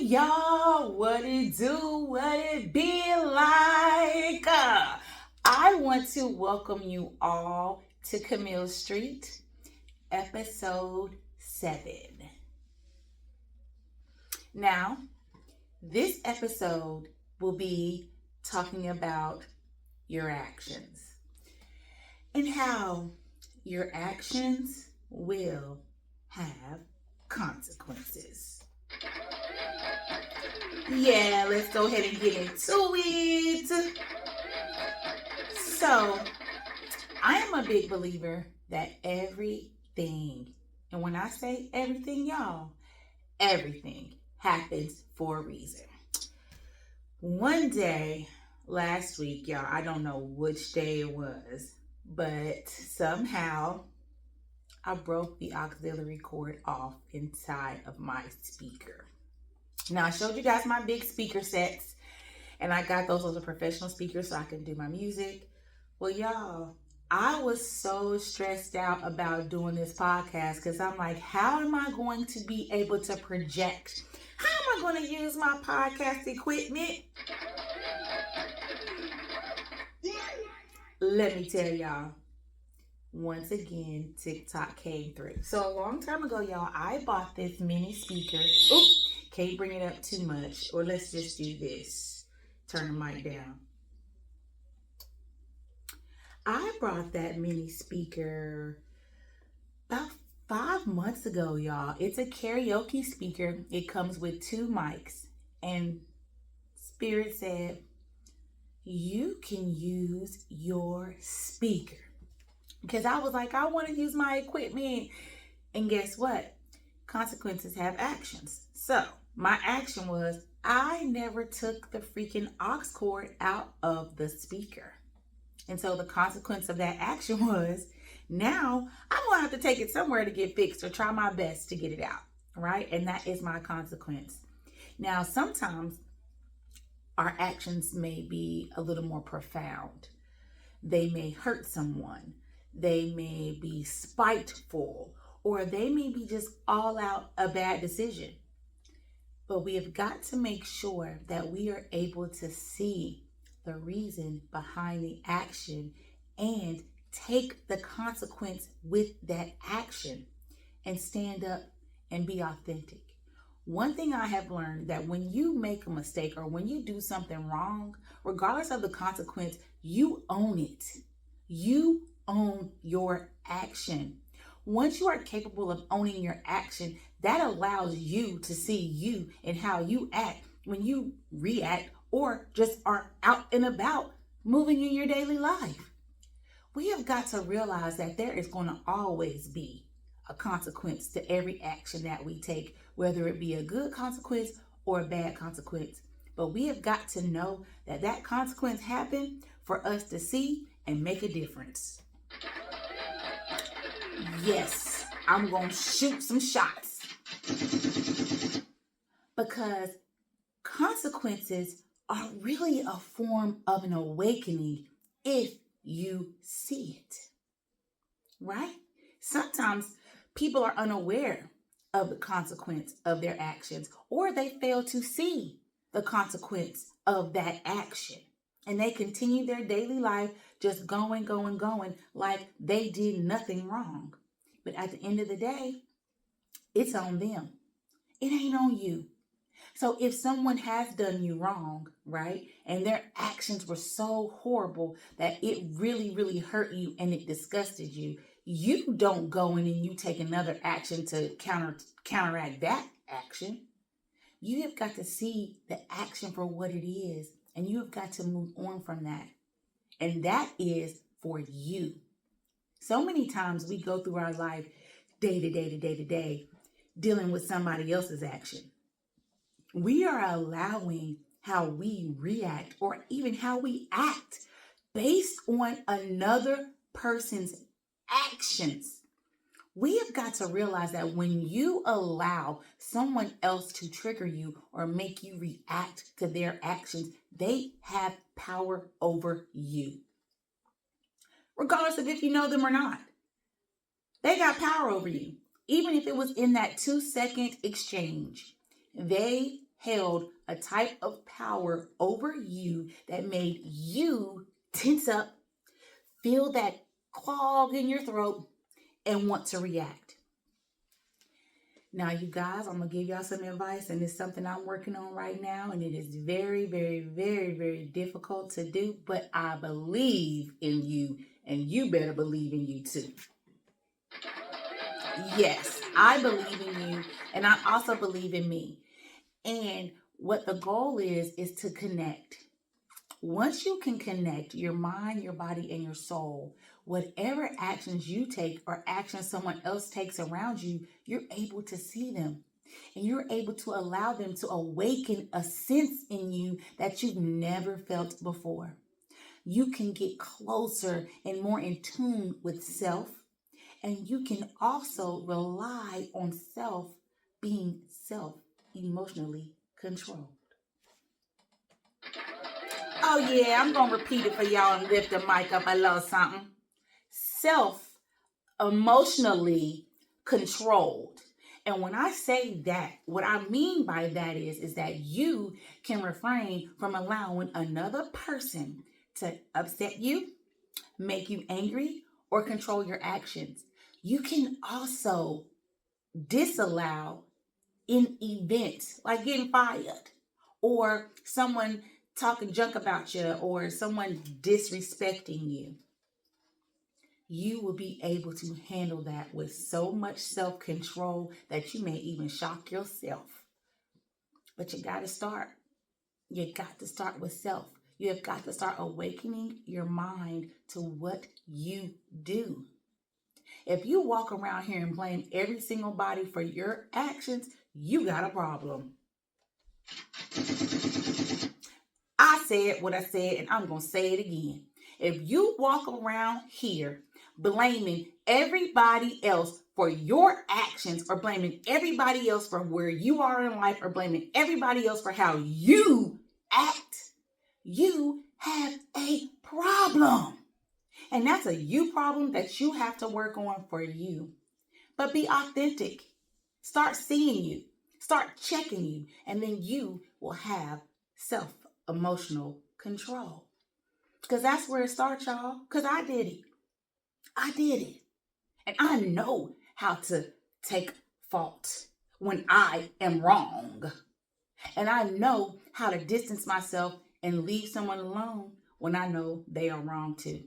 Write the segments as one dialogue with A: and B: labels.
A: y'all, what it do, what it be like? I want to welcome you all to Camille Street, episode 7. Now, this episode will be talking about your actions and how your actions will have consequences. Yeah, let's go ahead and get into it. So, I am a big believer that everything, and when I say everything, y'all, everything happens for a reason. One day, last week, y'all, I don't know which day it was, but somehow I broke the auxiliary cord off inside of my speaker. Now, I showed you guys my big speaker sets, and I got those as a professional speakers so I can do my music. Well, y'all, I was so stressed out about doing this podcast because I'm like, how am I going to be able to project? How am I going to use my podcast equipment? Let me tell y'all, once again, TikTok came through. So a long time ago, y'all, I bought this mini speaker. Oop, can't bring it up too much. Or let's just do this. Turn the mic down. I brought that mini speaker about 5 months ago, y'all. It's a karaoke speaker. It comes with 2 mics. And Spirit said, you can use your speaker. Because I was like, I want to use my equipment. And guess what? Consequences have actions. So my action was I never took the freaking aux cord out of the speaker. And so the consequence of that action was now I'm going to have to take it somewhere to get fixed or try my best to get it out. Right? And that is my consequence. Now, sometimes our actions may be a little more profound. They may hurt someone. They may be spiteful, or they may be just all out a bad decision. But we have got to make sure that we are able to see the reason behind the action and take the consequence with that action and stand up and be authentic. One thing I have learned that when you make a mistake or when you do something wrong, regardless of the consequence, you own it. You own your action. Once you are capable of owning your action, that allows you to see you and how you act when you react or just are out and about moving in your daily life. We have got to realize that there is going to always be a consequence to every action that we take, whether it be a good consequence or a bad consequence. But we have got to know that that consequence happened for us to see and make a difference. Yes, I'm going to shoot some shots. Because consequences are really a form of an awakening if you see it. Right? Sometimes people are unaware of the consequence of their actions, or they fail to see the consequence of that action. And they continue their daily life just going like they did nothing wrong. But at the end of the day, it's on them. It ain't on you. So if someone has done you wrong, right, and their actions were so horrible that it really, really hurt you and it disgusted you, you don't go in and you take another action to counteract that action. You have got to see the action for what it is, and you have got to move on from that. And that is for you. So many times we go through our life day to day, dealing with somebody else's action. We are allowing how we react or even how we act based on another person's actions. We have got to realize that when you allow someone else to trigger you or make you react to their actions, they have power over you. Regardless of if you know them or not. They got power over you. Even if it was in that 2-second exchange, they held a type of power over you that made you tense up, feel that clog in your throat, and want to react. Now, you guys, I'm going to give y'all some advice, and it's something I'm working on right now, and it is very, very, very, very difficult to do, but I believe in you, and you better believe in you too. Yes, I believe in you, and I also believe in me. And what the goal is to connect. Once you can connect your mind, your body, and your soul, whatever actions you take or actions someone else takes around you, you're able to see them. And you're able to allow them to awaken a sense in you that you've never felt before. You can get closer and more in tune with self. And you can also rely on self being emotionally controlled. Oh yeah, I'm going to repeat it for y'all and lift the mic up a little something. Self emotionally controlled. And when I say that, what I mean by that is that you can refrain from allowing another person to upset you, make you angry, or control your actions. You can also disallow in events like getting fired or someone talking junk about you or someone disrespecting you. You will be able to handle that with so much self-control that you may even shock yourself. But you got to start. You got to start with self. You have got to start awakening your mind to what you do. If you walk around here and blame every single body for your actions, you got a problem. I said what I said, and I'm going to say it again. If you walk around here blaming everybody else for your actions or blaming everybody else for where you are in life or blaming everybody else for how you act, you have a problem. And that's a you problem that you have to work on for you. But be authentic. Start seeing you. Start checking you. And then you will have self-emotional control. Because that's where it starts, y'all. Because I did it. I did it. And I know how to take fault when I am wrong. And I know how to distance myself and leave someone alone when I know they are wrong too.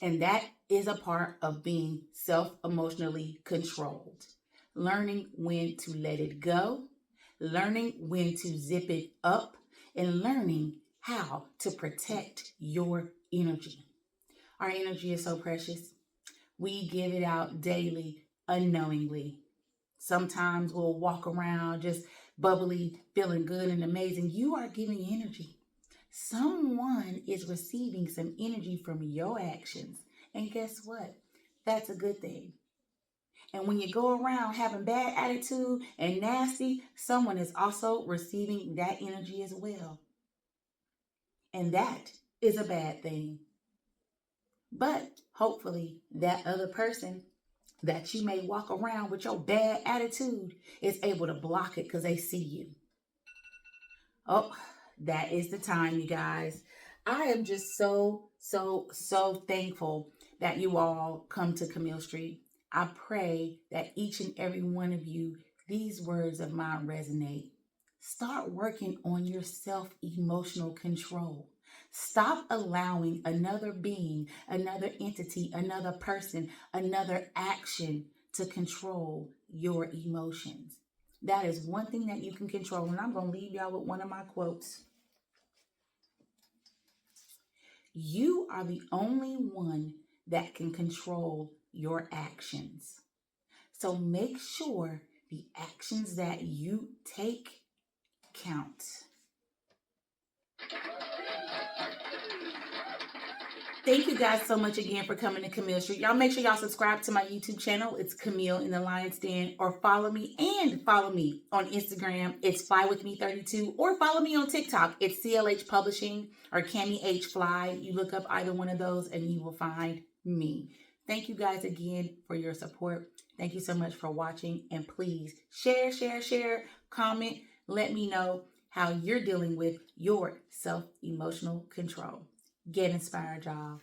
A: And that is a part of being self-emotionally controlled. Learning when to let it go, learning when to zip it up, and learning how to protect your energy. Our energy is so precious. We give it out daily, unknowingly. Sometimes we'll walk around just bubbly, feeling good and amazing. You are giving energy. Someone is receiving some energy from your actions. And guess what? That's a good thing. And when you go around having bad attitude and nasty, someone is also receiving that energy as well. And that is a bad thing. But hopefully that other person that you may walk around with your bad attitude is able to block it because they see you. Oh, that is the time, you guys. I am just so thankful that you all come to Camille Street. I pray that each and every one of you, these words of mine resonate. Start working on your self-emotional control. Stop allowing another being, another entity, another person, another action to control your emotions. That is one thing that you can control. And I'm going to leave y'all with one of my quotes. You are the only one that can control your actions. So make sure the actions that you take count. Thank you guys so much again for coming to Camille Street. Y'all make sure y'all subscribe to my YouTube channel. It's Camille in the Lion's Den. Or follow me on Instagram. It's FlyWithMe32. Or follow me on TikTok. It's CLH Publishing or Camille H Fly. You look up either one of those and you will find me. Thank you guys again for your support. Thank you so much for watching. And please share, comment. Let me know how you're dealing with your self-emotional control. Get inspired, y'all.